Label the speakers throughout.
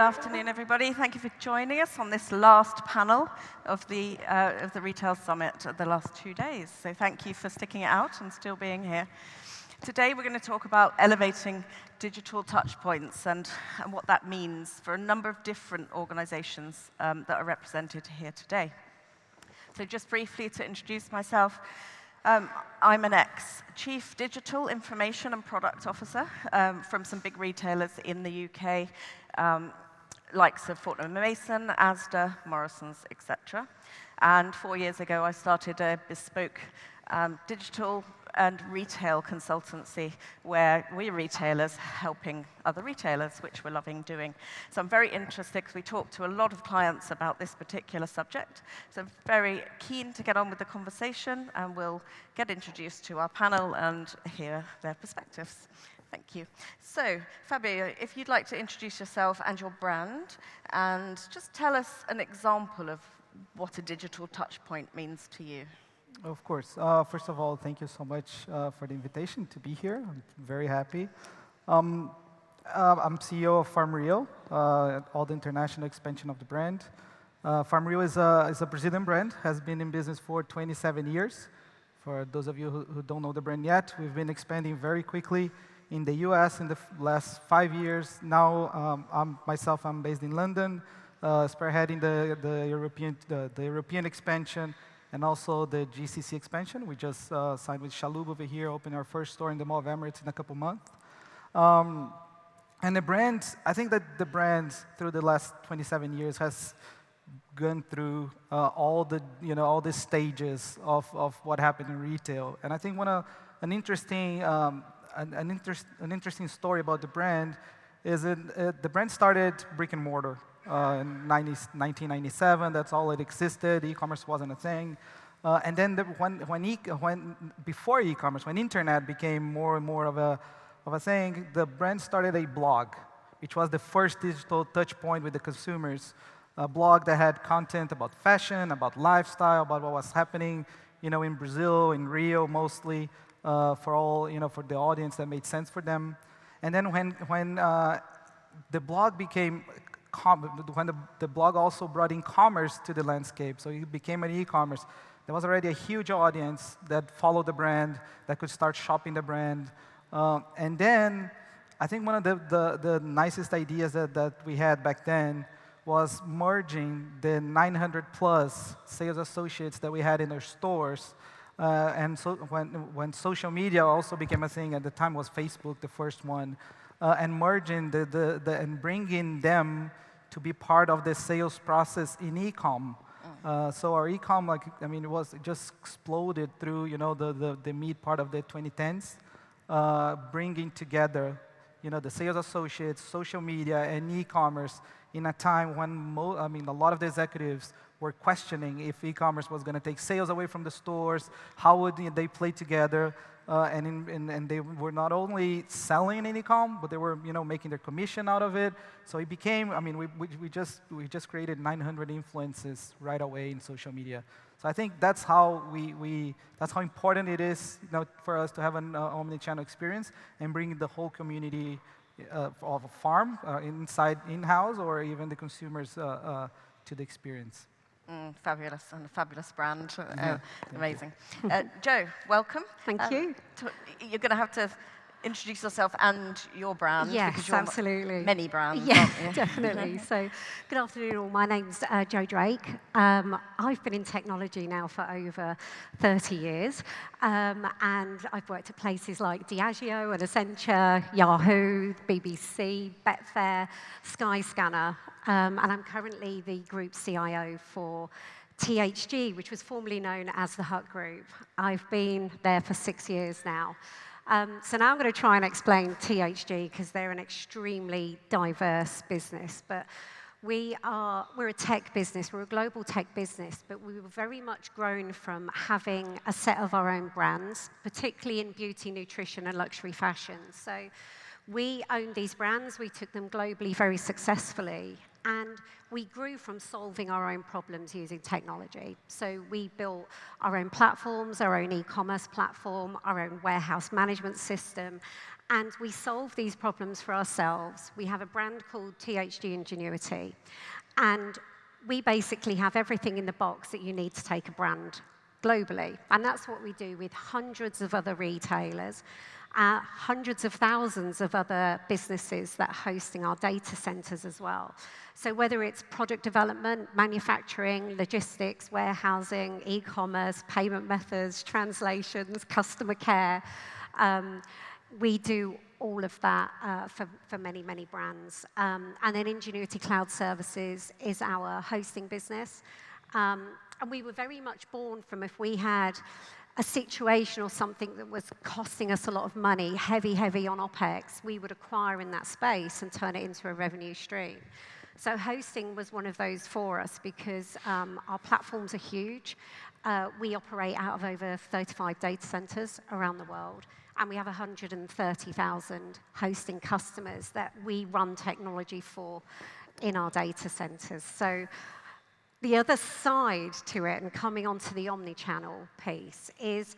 Speaker 1: afternoon, everybody. Thank you for joining us on this last panel of the Retail Summit, the last 2 days. So thank you for sticking it out and still being here. Today, we're going to talk about elevating digital touchpoints and what that means for a number of different organizations that are represented here today. So just briefly to introduce myself, I'm an ex-Chief Digital Information and Product Officer from some big retailers in the UK, likes of Fortnum & Mason, Asda, Morrisons, etc. And 4 years ago, I started a bespoke digital and retail consultancy where we're retailers helping other retailers, which we're loving doing. So I'm very interested because we talk to a lot of clients about this particular subject. So I'm very keen to get on with the conversation, and we'll get introduced to our panel and hear their perspectives. Thank you. So, Fabio, if you'd like to introduce yourself and your brand, and just tell us an example of what a digital touchpoint means to you.
Speaker 2: Of course. First of all, thank you so much for the invitation to be here. I'm very happy. I'm CEO of FABIO, all the international expansion of the brand. FABIO is a Brazilian brand, has been in business for 27 years. For those of you who don't know the brand yet, we've been expanding very quickly in the US in the last 5 years. Now, I'm based in London, spearheading the European expansion, and also the GCC expansion. We just signed with Chalhoub over here, opening our first store in the Mall of Emirates in a couple months. And the brand, I think that the brand, through the last 27 years, has gone through all the stages of what happened in retail. And I think an interesting story about the brand is that the brand started brick and mortar. In 1997, that's all it existed. E-commerce wasn't a thing. And then before e-commerce, when internet became more and more of a thing, the brand started a blog, which was the first digital touch point with the consumers. A blog that had content about fashion, about lifestyle, about what was happening, in Brazil, in Rio, mostly for the audience that made sense for them. And then when the blog became when the blog also brought in commerce to the landscape, so it became an e-commerce, there was already a huge audience that followed the brand, that could start shopping the brand. And then, I think one of the nicest ideas that we had back then was merging the 900+ sales associates that we had in our stores. And so when social media also became a thing, at the time was Facebook, the first one, and merging and bringing them to be part of the sales process in e-com. So our e-com, it just exploded through, the mid part of the 2010s, bringing together, the sales associates, social media, and e-commerce in a time when a lot of the executives were questioning if e-commerce was going to take sales away from the stores, how would they play together. And they were not only selling in e-com, but they were making their commission out of it. So it became, we just created 900 influences right away in social media. So I think that's how that's how important it is for us to have an omni-channel experience and bring the whole community of a farm in-house, or even the consumers to the experience.
Speaker 1: Fabulous, and a fabulous brand. Amazing. Joe, welcome.
Speaker 3: Thank you.
Speaker 1: You're going to have to introduce yourself and your brand.
Speaker 3: Yes, absolutely.
Speaker 1: Many brands,
Speaker 3: yeah,
Speaker 1: aren't you?
Speaker 3: definitely. So, good afternoon all. My name's Jo Drake. I've been in technology now for over 30 years. And I've worked at places like Diageo and Accenture, Yahoo, BBC, Betfair, Skyscanner. And I'm currently the group CIO for THG, which was formerly known as the Hut Group. I've been there for 6 years now. So now I'm going to try and explain THG, because they're an extremely diverse business. But we're a tech business. We're a global tech business. But we were very much grown from having a set of our own brands, particularly in beauty, nutrition, and luxury fashion. So we owned these brands. We took them globally very successfully. And we grew from solving our own problems using technology. So we built our own platforms, our own e-commerce platform, our own warehouse management system, and we solve these problems for ourselves. We have a brand called THG Ingenuity, and we basically have everything in the box that you need to take a brand globally. And that's what we do with hundreds of other retailers, hundreds of thousands of other businesses that are hosting our data centers as well. So whether it's product development, manufacturing, logistics, warehousing, e-commerce, payment methods, translations, customer care, we do all of that for many, many brands. And then Ingenuity Cloud Services is our hosting business. And we were very much born from if we had a situation or something that was costing us a lot of money, heavy on OpEx, we would acquire in that space and turn it into a revenue stream. So hosting was one of those for us because our platforms are huge. We operate out of over 35 data centers around the world, and we have 130,000 hosting customers that we run technology for in our data centers. So the other side to it, and coming onto the omni-channel piece, is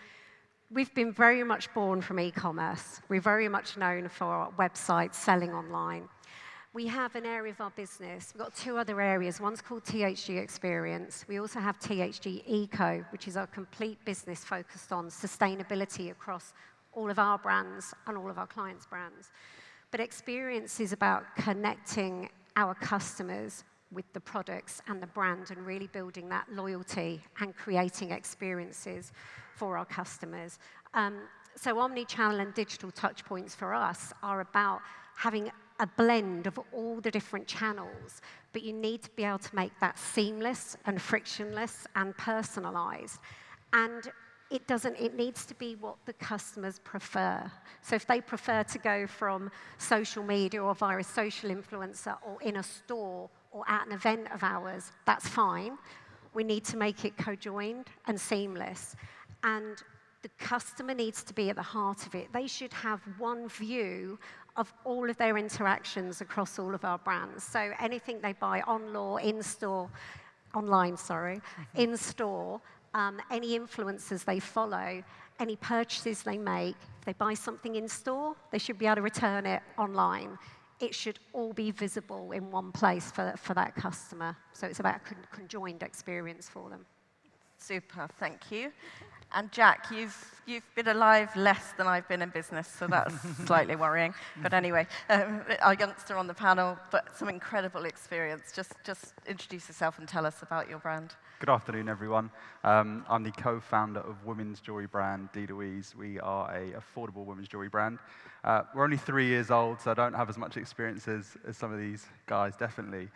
Speaker 3: we've been very much born from e-commerce. We're very much known for our websites, selling online. We have an area of our business, we've got two other areas. One's called THG Experience. We also have THG Eco, which is our complete business focused on sustainability across all of our brands and all of our clients' brands. But Experience is about connecting our customers with the products and the brand and really building that loyalty and creating experiences for our customers. So omnichannel and digital touchpoints for us are about having a blend of all the different channels, but you need to be able to make that seamless and frictionless and personalized. And it needs to be what the customers prefer. So if they prefer to go from social media or via a social influencer or in a store or at an event of ours, that's fine. We need to make it co-joined and seamless. And the customer needs to be at the heart of it. They should have one view of all of their interactions across all of our brands. So anything they buy online, in-store, any influencers they follow, any purchases they make, if they buy something in store, they should be able to return it online. It should all be visible in one place for that customer. So it's about a conjoined experience for them.
Speaker 1: Super, thank you. And Jack, you've been alive less than I've been in business, so that's slightly worrying. But anyway, our youngster on the panel, but some incredible experience. Just introduce yourself and tell us about your brand.
Speaker 4: Good afternoon, everyone. I'm the co-founder of women's jewelry brand, Louise. We are an affordable women's jewelry brand. We're only 3 years old, so I don't have as much experience as some of these guys, definitely.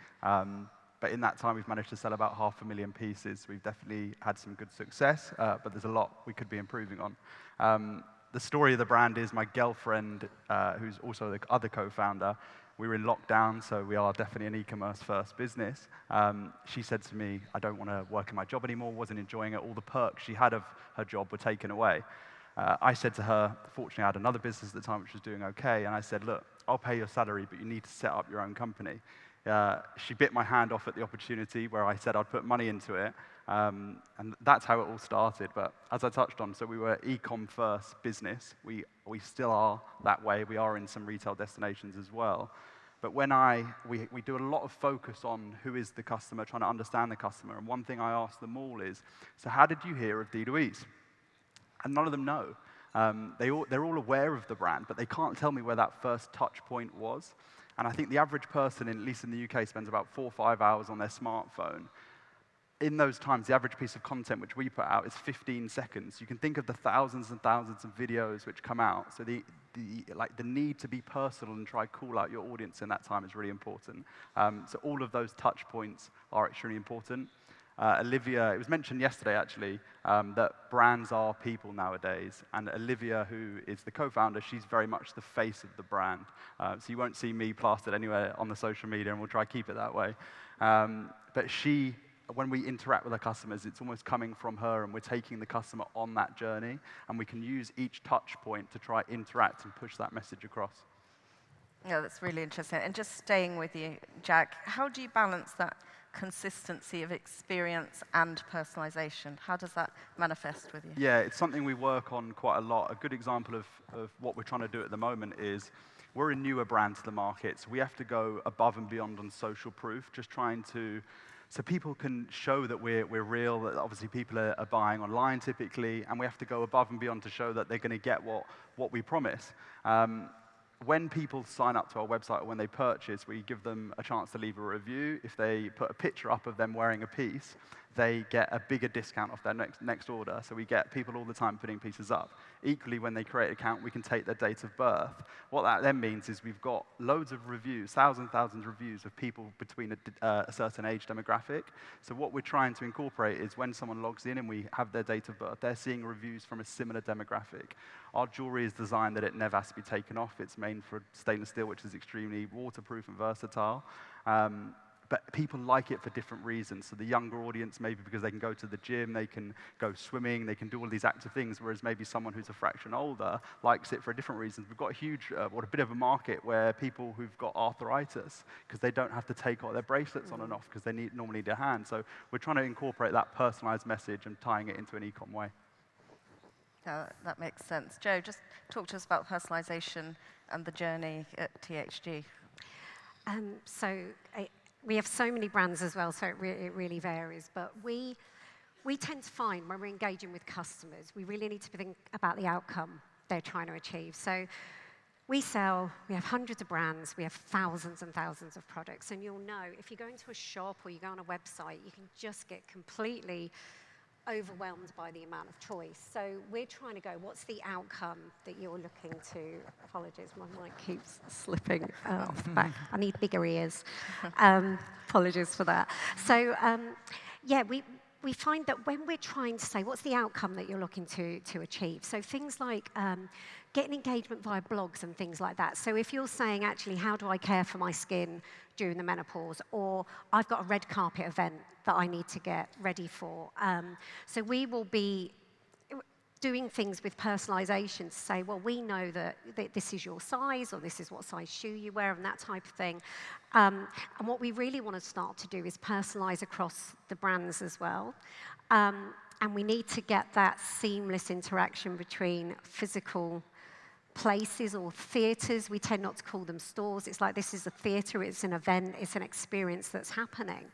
Speaker 4: But in that time, we've managed to sell about 500,000 pieces. We've definitely had some good success, but there's a lot we could be improving on. The story of the brand is my girlfriend, who's also the other co-founder. We were in lockdown, so we are definitely an e-commerce first business. She said to me, I don't want to work in my job anymore, wasn't enjoying it. All the perks she had of her job were taken away. I said to her, fortunately I had another business at the time which was doing okay, and I said, look, I'll pay your salary, but you need to set up your own company. She bit my hand off at the opportunity where I said I'd put money into it, and that's how it all started. But as I touched on, so we were e-com first business. We still are that way. We are in some retail destinations as well. But when we do a lot of focus on who is the customer, trying to understand the customer. And one thing I ask them all is, so how did you hear of Louise? And none of them know. They're all aware of the brand, but they can't tell me where that first touch point was. And I think the average person, at least in the UK, spends about 4 or 5 hours on their smartphone. In those times, the average piece of content which we put out is 15 seconds. You can think of the thousands and thousands of videos which come out. So the need to be personal and try to call out your audience in that time is really important. So all of those touch points are extremely important. Olivia, it was mentioned yesterday actually, that brands are people nowadays, and Olivia, who is the co-founder, she's very much the face of the brand. So you won't see me plastered anywhere on the social media, and we'll try to keep it that way. But she, when we interact with our customers, it's almost coming from her, and we're taking the customer on that journey, and we can use each touch point to try interact and push that message across.
Speaker 1: Yeah, that's really interesting. And just staying with you, Jack, how do you balance that consistency of experience and personalization? How does that manifest with you?
Speaker 4: Yeah, it's something we work on quite a lot. A good example of what we're trying to do at the moment is we're a newer brand to the market, so we have to go above and beyond on social proof, just trying to, so people can show that we're real, that obviously people are buying online typically, and we have to go above and beyond to show that they're going to get what we promise. When people sign up to our website or when they purchase, we give them a chance to leave a review. If they put a picture up of them wearing a piece, they get a bigger discount off their next order. So we get people all the time putting pieces up. Equally, when they create an account, we can take their date of birth. What that then means is we've got loads of reviews, thousands of reviews of people between a certain age demographic. So what we're trying to incorporate is when someone logs in and we have their date of birth, they're seeing reviews from a similar demographic. Our jewelry is designed that it never has to be taken off. It's made for stainless steel, which is extremely waterproof and versatile. But people like it for different reasons. So the younger audience, maybe because they can go to the gym, they can go swimming, they can do all these active things, whereas maybe someone who's a fraction older likes it for different reasons. We've got a huge, a bit of a market where people who've got arthritis, because they don't have to take all their bracelets on and off, because they normally need a hand. So we're trying to incorporate that personalized message and tying it into an e-com way.
Speaker 1: That makes sense. Joe, just talk to us about personalization and the journey at THG.
Speaker 3: We have so many brands as well, so it really varies. But we tend to find when we're engaging with customers, we really need to think about the outcome they're trying to achieve. So we have hundreds of brands, we have thousands and thousands of products, and you'll know if you go into a shop or you go on a website, you can just get completely overwhelmed by the amount of choice. So we're trying to go, what's the outcome that you're looking to? Apologies, my mic keeps slipping off the back. I need bigger ears. Apologies for that. So yeah, we find that when we're trying to say, what's the outcome that you're looking to achieve? So things like getting engagement via blogs and things like that. So if you're saying, actually, how do I care for my skin during the menopause? Or I've got a red carpet event that I need to get ready for. So we will be doing things with personalization to say, well, we know that this is your size, or this is what size shoe you wear, and that type of thing. And what we really want to start to do is personalize across the brands as well. And we need to get that seamless interaction between physical places or theatres. We tend not to call them stores. It's like, this is a theatre, it's an event, it's an experience that's happening.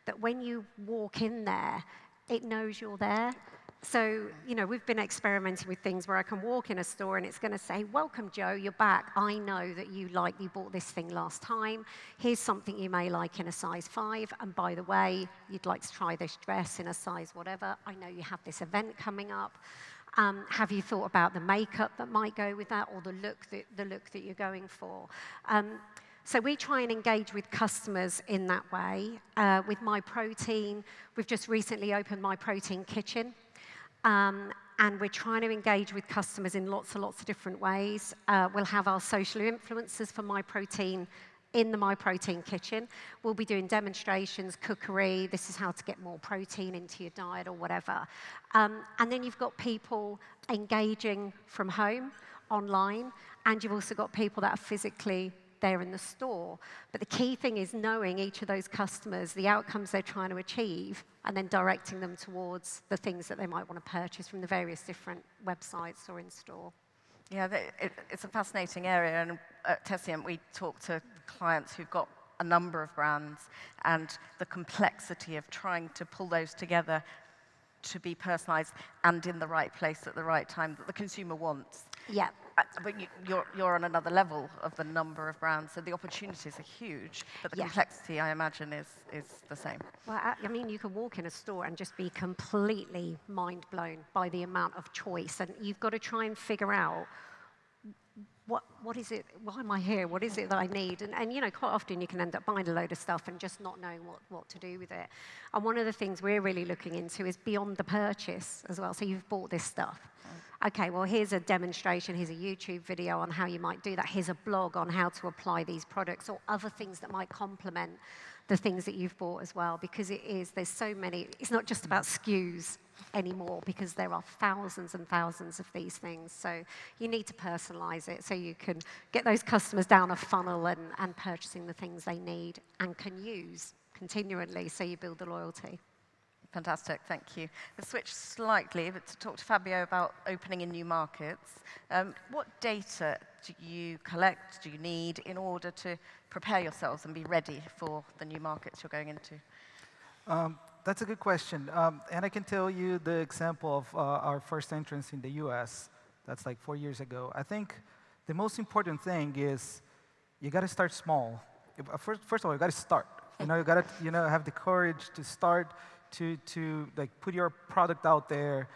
Speaker 3: That when you walk in there, it knows you're there. So, you know, we've been experimenting with things where I can walk in a store and it's going to say, welcome, Joe, you're back. I know that you bought this thing last time. Here's something you may like in a size 5. And by the way, you'd like to try this dress in a size whatever. I know you have this event coming up. Have you thought about the makeup that might go with that, or the look that you're going for? So we try and engage with customers in that way. With My Protein, we've just recently opened My Protein Kitchen. And we're trying to engage with customers in lots of different ways. We'll have our social influencers for My Protein in the My Protein Kitchen. We'll be doing demonstrations, cookery, this is how to get more protein into your diet or whatever. And then you've got people engaging from home, online, and you've also got people that are physically there in the store. But the key thing is knowing each of those customers, the outcomes they're trying to achieve, and then directing them towards the things that they might want to purchase from the various different websites or in store.
Speaker 1: Yeah, it's a fascinating area, and at Tessiant we talk to clients who've got a number of brands, and the complexity of trying to pull those together to be personalized and in the right place at the right time that the consumer wants.
Speaker 3: Yeah.
Speaker 1: But you're on another level of the number of brands, so the opportunities are huge, but the complexity, I imagine, is the same.
Speaker 3: Well, I mean, you can walk in a store and just be completely mind blown by the amount of choice, and you've got to try and figure out what is it, why am I here, what is it that I need? And you know, quite often you can end up buying a load of stuff and just not knowing what to do with it. And one of the things we're really looking into is beyond the purchase as well. So you've bought this stuff. Okay, well, here's a demonstration, here's a YouTube video on how you might do that, here's a blog on how to apply these products, or other things that might complement the things that you've bought as well, because there's so many, it's not just about SKUs anymore, because there are thousands and thousands of these things. So you need to personalize it so you can get those customers down a funnel and purchasing the things they need and can use continually, so you build the loyalty.
Speaker 1: Fantastic, thank you. Let's switch slightly to talk to Fabio about opening in new markets. What data do you collect, do you need in order to prepare yourselves and be ready for the new markets you're going into?
Speaker 2: That's a good question. And I can tell you the example of our first entrance in the US. That's like 4 years ago. I think the most important thing is you got to start small. First of all, you got to start. You got to have the courage to start, to like put your product out there.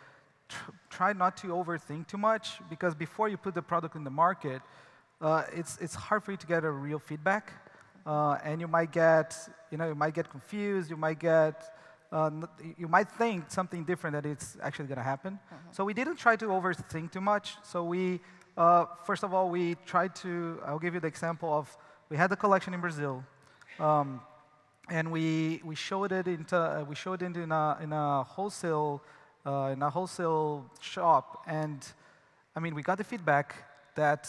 Speaker 2: Try not to overthink too much, because before you put the product in the market, it's hard for you to get a real feedback, and you might get confused. You might think something different that it's actually going to happen. So we didn't try to overthink too much. So we first of all, we tried to. I'll give you the example of, we had the collection in Brazil. And we showed it in a wholesale shop, and I mean, we got the feedback that,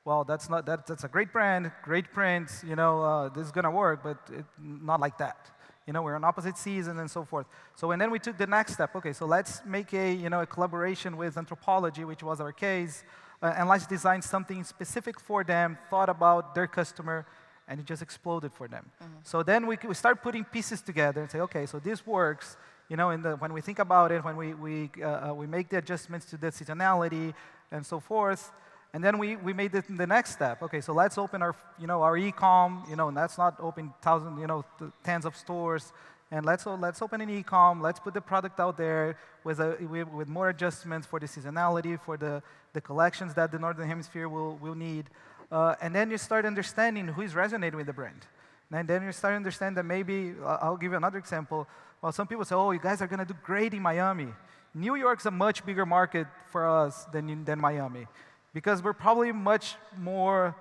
Speaker 2: well, that's a great brand, great prints, this is gonna work, but not like that. We're on opposite season and so forth. And then we took the next step. Okay, so let's make a collaboration with Anthropology, which was our case, and let's design something specific for them, thought about their customer, and it just exploded for them. So then we start putting pieces together and say, okay, so this works. When we think about it, when we make the adjustments to the seasonality and so forth, and then we made it in the next step. Okay, so let's open our e-com. And let's not open tens of stores, and let's open an e-com. Let's put the product out there with more adjustments for the seasonality, for the collections that the Northern Hemisphere will need. And then you start understanding who is resonating with the brand. And then you start understanding that maybe, I'll give you another example. Well, some people say, oh, you guys are going to do great in Miami. New York's a much bigger market for us than Miami, because we're probably much more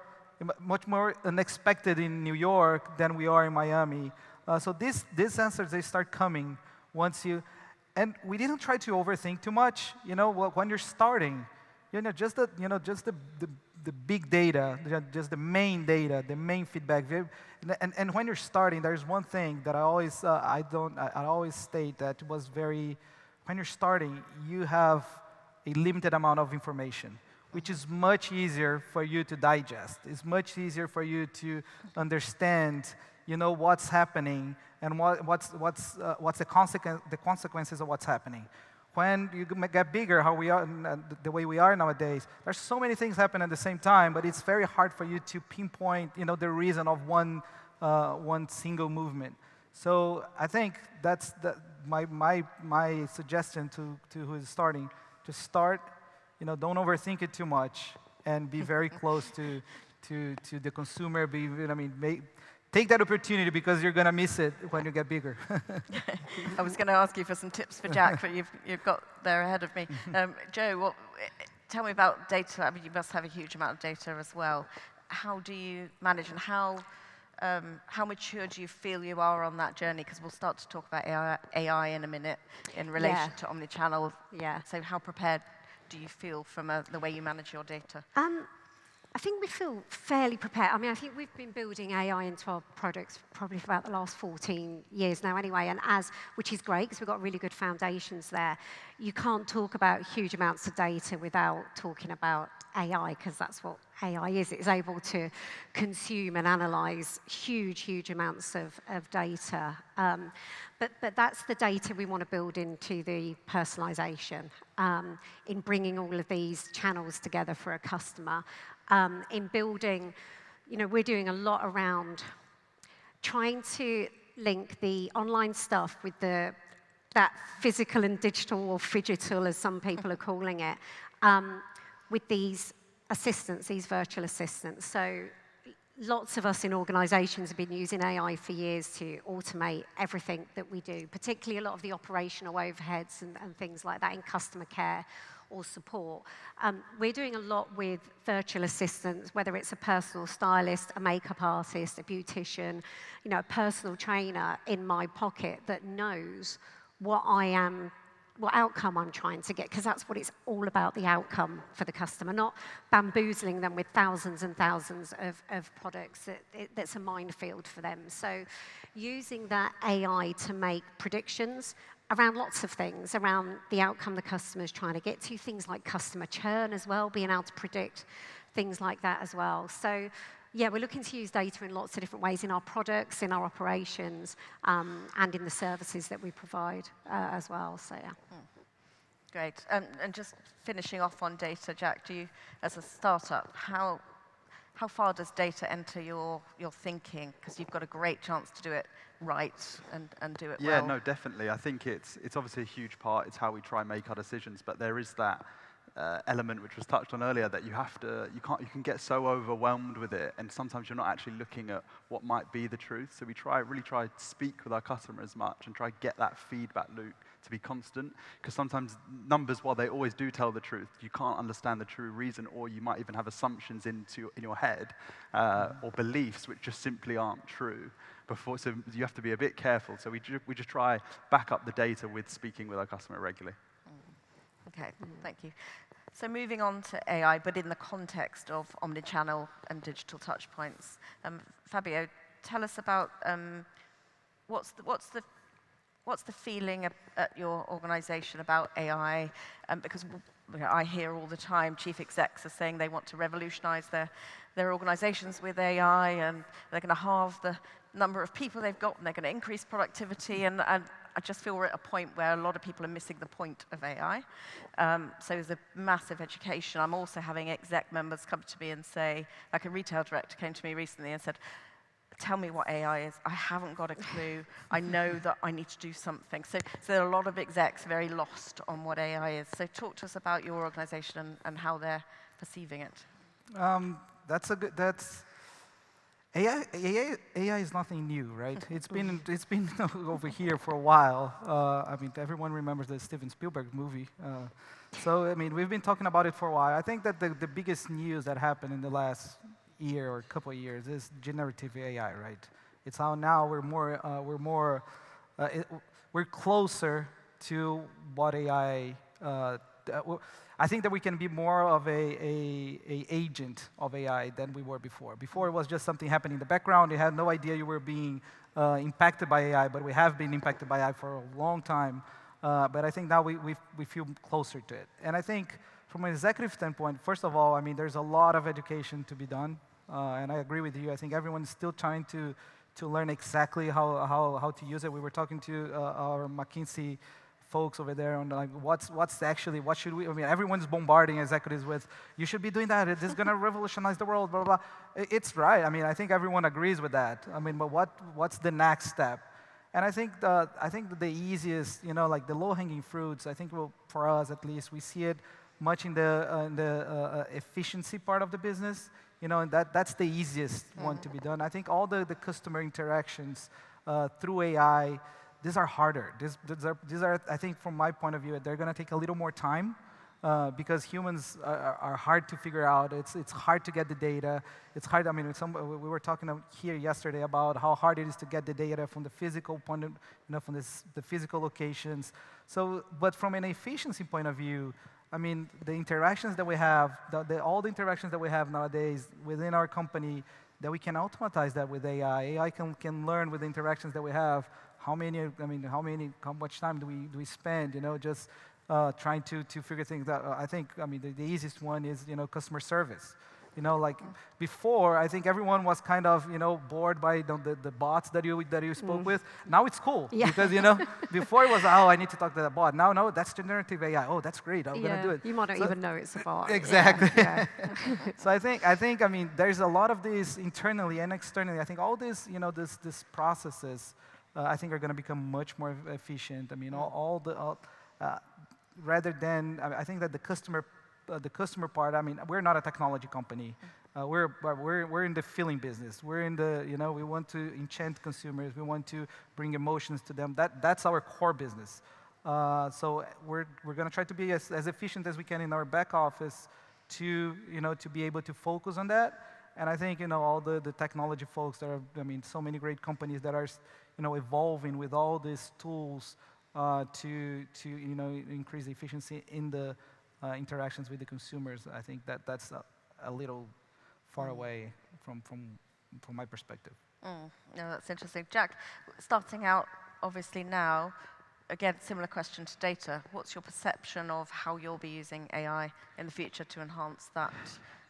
Speaker 2: unexpected in New York than we are in Miami. So these answers, they start coming once you, and we didn't try to overthink too much. When you're starting, just the big data, just the main data, the main feedback. And when you're starting, there's one thing that I always state that was very, when you're starting, you have a limited amount of information, which is much easier for you to digest. It's much easier for you to understand, what's happening and what's the consequences of what's happening. When you get bigger, how we are, the way we are nowadays, there's so many things happening at the same time, but it's very hard for you to pinpoint, the reason of one single movement. So I think that's my suggestion to who is starting. To start, don't overthink it too much, and be very close to the consumer. Take that opportunity, because you're going to miss it when you get bigger.
Speaker 1: I was going to ask you for some tips for Jack, but you've got there ahead of me. Joe, tell me about data. I mean, you must have a huge amount of data as well. How do you manage, and how mature do you feel you are on that journey? Because we'll start to talk about AI in a minute in relation to omnichannel.
Speaker 3: Yeah.
Speaker 1: So how prepared do you feel from the way you manage your data?
Speaker 3: I think we feel fairly prepared. I mean, I think we've been building AI into our products probably for about the last 14 years now anyway, which is great, because we've got really good foundations there. You can't talk about huge amounts of data without talking about AI, because that's what AI is. It's able to consume and analyze huge amounts of data. But that's the data we want to build into the personalization, in bringing all of these channels together for a customer. In building, we're doing a lot around trying to link the online stuff with that physical and digital, or phygital, as some people are calling it, with these assistants, these virtual assistants. So lots of us in organizations have been using AI for years to automate everything that we do, particularly a lot of the operational overheads and things like that in customer care, or support. We're doing a lot with virtual assistants, whether it's a personal stylist, a makeup artist, a beautician, a personal trainer in my pocket that knows what outcome I'm trying to get, because that's what it's all about, the outcome for the customer, not bamboozling them with thousands and thousands of products. That's a minefield for them. So using that AI to make predictions around lots of things, around the outcome the customer is trying to get to, things like customer churn as well, being able to predict things like that as well. So yeah, we're looking to use data in lots of different ways in our products, in our operations, and in the services that we provide as well. So yeah.
Speaker 1: Great. And just finishing off on data, Jack, do you, as a startup, how far does data enter your thinking? Because you've got a great chance to do it right and do it well.
Speaker 4: Yeah, no, definitely. I think it's obviously a huge part. It's how we try and make our decisions, but there is that element which was touched on earlier that you can get so overwhelmed with it, and sometimes you're not actually looking at what might be the truth. So we really try to speak with our customer as much and try to get that feedback loop to be constant, because sometimes numbers, while they always do tell the truth, you can't understand the true reason, or you might even have assumptions in your head or beliefs which just simply aren't true. So you have to be a bit careful. So we just try back up the data with speaking with our customer regularly.
Speaker 1: Okay, thank you. So moving on to AI, but in the context of omnichannel and digital touchpoints. Fabio, tell us about what's the feeling at your organization about AI? Because I hear all the time chief execs are saying they want to revolutionize their organizations with AI, and they're going to halve the number of people they've got, and they're going to increase productivity, and I just feel we're at a point where a lot of people are missing the point of AI. So there's a massive education. I'm also having exec members come to me and say, like a retail director came to me recently and said, tell me what AI is. I haven't got a clue. I know that I need to do something. So there are a lot of execs very lost on what AI is. So talk to us about your organization and how they're perceiving it.
Speaker 2: AI is nothing new, right? It's been over here for a while. I mean, everyone remembers the Steven Spielberg movie. So I mean, we've been talking about it for a while. I think that the biggest news that happened in the last year or couple of years is generative AI, right? It's how now we're closer to what AI. I think that we can be more of a agent of AI than we were before. Before, it was just something happening in the background. You had no idea you were being impacted by AI, but we have been impacted by AI for a long time. But I think now we feel closer to it. And I think from an executive standpoint, first of all, I mean, there's a lot of education to be done. And I agree with you. I think everyone's still trying to learn exactly how to use it. We were talking to our McKinsey folks over there on like what should we, I mean, everyone's bombarding executives with, you should be doing that, this is going to revolutionize the world, blah, blah, blah. It's right. I mean, I think everyone agrees with that. I mean, but what's the next step? And I think the easiest, like the low-hanging fruits, I think for us at least, we see it much in the efficiency part of the business, and that's the easiest one to be done. I think all the customer interactions through AI, these are harder. These are, I think, from my point of view, they're going to take a little more time because humans are hard to figure out. It's hard to get the data. It's hard. I mean, we were talking here yesterday about how hard it is to get the data from the physical point of, from the physical locations. So, but from an efficiency point of view, I mean, the interactions that we have, all the interactions that we have nowadays within our company, that we can automatize that with AI. AI can learn with the interactions that we have. How much time do we spend, just trying to figure things out? I think, I mean, the easiest one is, customer service. Like before, I think everyone was kind of, bored by the bots that you spoke with. Now it's cool because, before it was, oh, I need to talk to that bot. Now, no, that's generative AI. Oh, that's great. I'm gonna do it.
Speaker 3: You might not even know it's a bot.
Speaker 2: Exactly.
Speaker 3: Yeah.
Speaker 2: So I think, I mean, there's a lot of these internally and externally. I think all these, these processes, I think are going to become much more efficient. I mean, rather than, I think that the customer part. I mean, we're not a technology company. We're in the feeling business. We're in the, we want to enchant consumers. We want to bring emotions to them. That's our core business. So we're going to try to be as efficient as we can in our back office to be able to focus on that. And I think all the technology folks that are, so many great companies that are evolving with all these tools to increase the efficiency in the interactions with the consumers. I think that's a little far away from my perspective.
Speaker 1: No, that's interesting. Jack, starting out obviously now, again, similar question to data. What's your perception of how you'll be using AI in the future to enhance that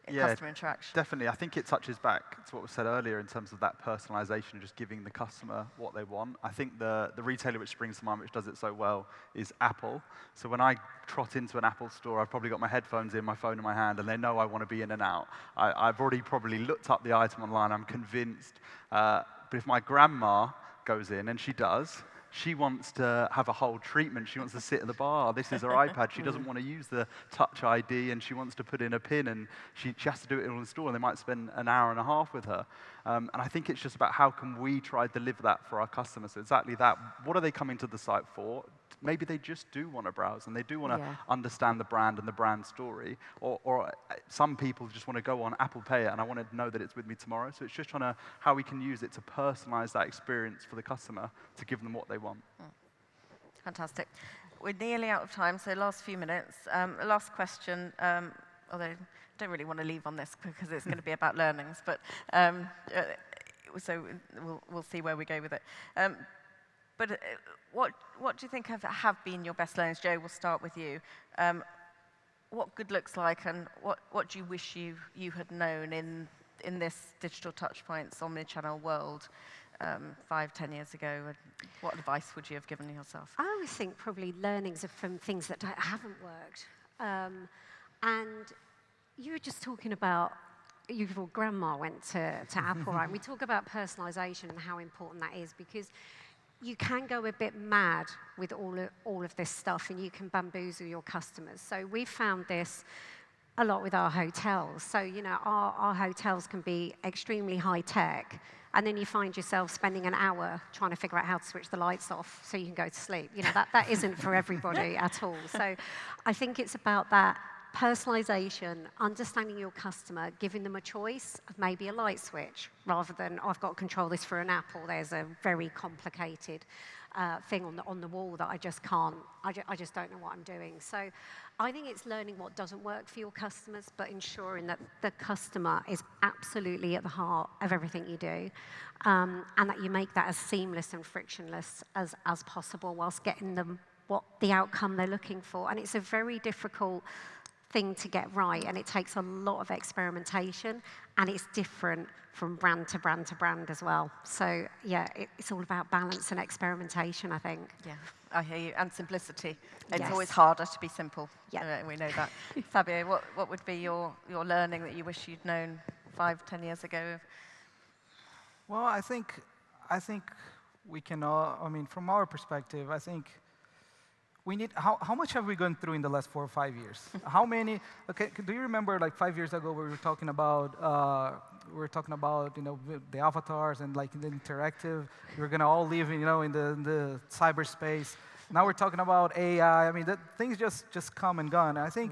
Speaker 1: customer interaction?
Speaker 4: Definitely. I think it touches back to what was said earlier in terms of that personalization, just giving the customer what they want. I think the retailer which springs to mind, which does it so well, is Apple. So when I trot into an Apple store, I've probably got my headphones in, my phone in my hand, and they know I want to be in and out. I've already probably looked up the item online. I'm convinced. But if my grandma goes in, and she does, she wants to have a whole treatment. She wants to sit at the bar. This is her iPad. She doesn't want to use the Touch ID, and she wants to put in a PIN, and she has to do it in the store, and they might spend an hour and a half with her. And I think it's just about how can we try to deliver that for our customers. So exactly that. What are they coming to the site for? Maybe they just do want to browse, and they do want to understand the brand and the brand story. Or some people just want to go on Apple Pay it, and I want to know that it's with me tomorrow. So it's just trying to how we can use it to personalize that experience for the customer to give them what they want.
Speaker 1: Fantastic. We're nearly out of time, so last few minutes. Last question, although I don't really want to leave on this because it's going to be about learnings, but so we'll see where we go with it. But what do you think have been your best learnings? Joe, we'll start with you. What good looks like, and what do you wish you had known in this digital touchpoints, omnichannel world 5, 10 years ago? What advice would you have given yourself?
Speaker 3: I always think probably learnings are from things that haven't worked. And you were just talking about your grandma went to Apple, right? We talk about personalisation and how important that is, because you can go a bit mad with all of this stuff, and you can bamboozle your customers. So we found this a lot with our hotels. So, our hotels can be extremely high tech, and then you find yourself spending an hour trying to figure out how to switch the lights off so you can go to sleep. That isn't for everybody at all. So I think it's about that personalization, understanding your customer, giving them a choice of maybe a light switch, rather than, I've got to control this through an app, or there's a very complicated thing on the wall that I just can't, I just don't know what I'm doing. So I think it's learning what doesn't work for your customers, but ensuring that the customer is absolutely at the heart of everything you do, and that you make that as seamless and frictionless as possible, whilst getting them what the outcome they're looking for. And it's a very difficult thing to get right, and it takes a lot of experimentation, and it's different from brand to brand to brand as well. So yeah, it's all about balance and experimentation, I think.
Speaker 1: Yeah, I hear you. And simplicity. It's always harder to be simple.
Speaker 3: Yeah,
Speaker 1: we know that. Fabio, what would be your learning that you wish you'd known 5, 10 years ago?
Speaker 2: Well, I think we can all, from our perspective, I think we need, how much have we gone through in the last 4 or 5 years? How many, okay, do you remember like 5 years ago we were talking about, the avatars and like the interactive, we're gonna all live in the cyberspace. Now we're talking about AI. Things just come and gone. And I think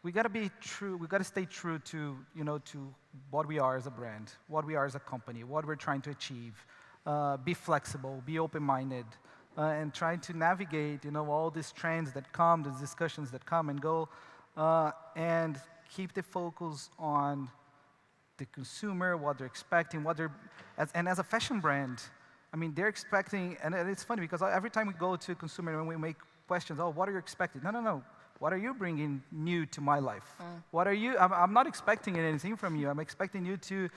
Speaker 2: we gotta be true, we gotta stay true to, to what we are as a brand, what we are as a company, what we're trying to achieve. Be flexible, be open-minded. And trying to navigate, all these trends that come, these discussions that come and go, and keep the focus on the consumer, what they're expecting, and as a fashion brand, they're expecting, and it's funny because every time we go to a consumer and we make questions, what are you expecting? No. What are you bringing new to my life? What are you, I'm not expecting anything from you. I'm expecting you to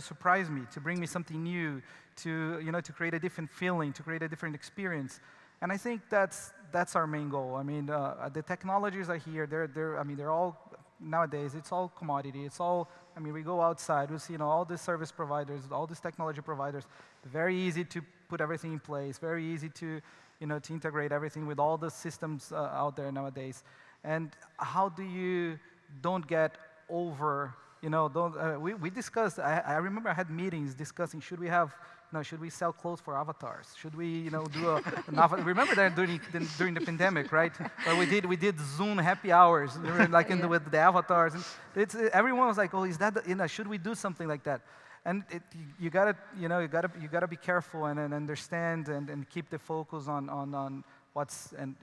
Speaker 2: surprise me, to bring me something new, to create a different feeling, to create a different experience. And I think that's our main goal. The technologies are here. They're all, nowadays, it's all commodity. It's all, we go outside, we see, all these service providers, all these technology providers, very easy to put everything in place, very easy to, to integrate everything with all the systems out there nowadays. And how do you don't get over, we discussed, I remember I had meetings discussing, should we have, should we sell clothes for avatars? Should we, do remember that during the pandemic, right? Where we did Zoom happy hours, like with the avatars. And everyone was like, oh, is that, should we do something like that? And you gotta be careful and understand and keep the focus on what's, and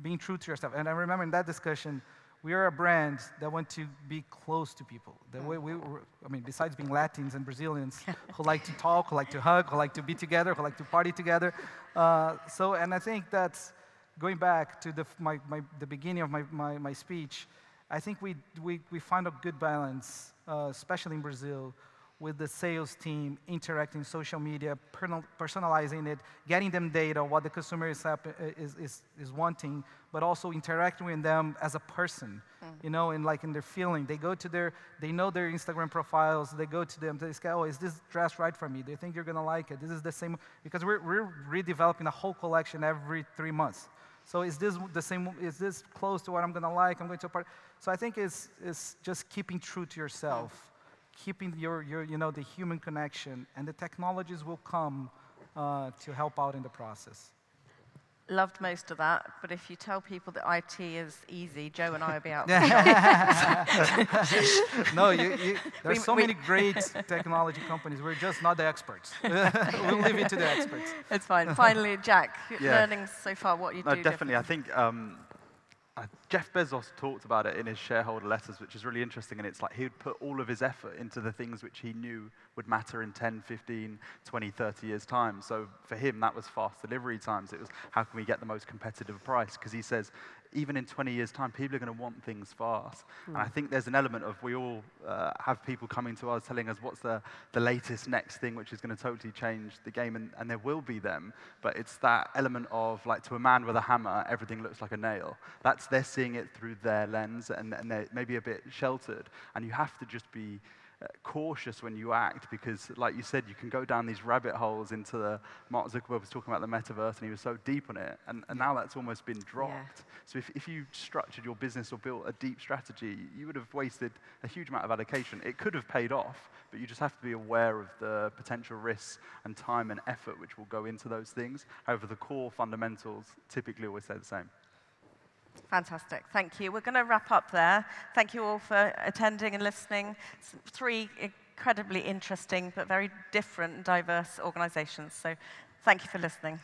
Speaker 2: being true to yourself. And I remember in that discussion, we are a brand that want to be close to people. Besides being Latins and Brazilians who like to talk, who like to hug, who like to be together, who like to party together. And I think that's going back to the beginning of my speech. I think we find a good balance, especially in Brazil, with the sales team interacting social media, personalizing it, getting them data, what the consumer is wanting, but also interacting with them as a person, and like in their feeling. They know their Instagram profiles, they go to them, they say, oh, is this dress right for me? They think you're gonna like it. This is the same, because we're redeveloping a whole collection every 3 months. So is this the same, is this close to what I'm gonna like? I'm going to a party. So I think it's just keeping true to yourself. Keeping your the human connection, and the technologies will come to help out in the process.
Speaker 1: Loved most of that, but if you tell people that IT is easy, Joe and I will be out.
Speaker 2: No, there's so many great technology companies. We're just not the experts. We'll leave it to the experts.
Speaker 1: It's fine. Finally, Jack, learning so far what you do.
Speaker 4: No, definitely. I think Jeff Bezos talked about it in his shareholder letters, which is really interesting, and it's like he would put all of his effort into the things which he knew would matter in 10, 15, 20, 30 years' time. So for him, that was fast delivery times. It was, how can we get the most competitive price? Because he says, even in 20 years' time, people are going to want things fast. And I think there's an element of, we all have people coming to us telling us what's the latest next thing which is going to totally change the game, and there will be them. But it's that element of, like, to a man with a hammer, everything looks like a nail. They're seeing it through their lens, and they're maybe a bit sheltered. And you have to just be cautious when you act, because, like you said, you can go down these rabbit holes into the, Mark Zuckerberg was talking about the metaverse, and he was so deep on it, and now that's almost been dropped.
Speaker 1: Yeah.
Speaker 4: So if you structured your business or built a deep strategy, you would have wasted a huge amount of allocation. It could have paid off, but you just have to be aware of the potential risks and time and effort which will go into those things. However, the core fundamentals typically always stay the same.
Speaker 1: Fantastic. Thank you. We're going to wrap up there. Thank you all for attending and listening. 3 incredibly interesting but very different, diverse organizations. So thank you for listening.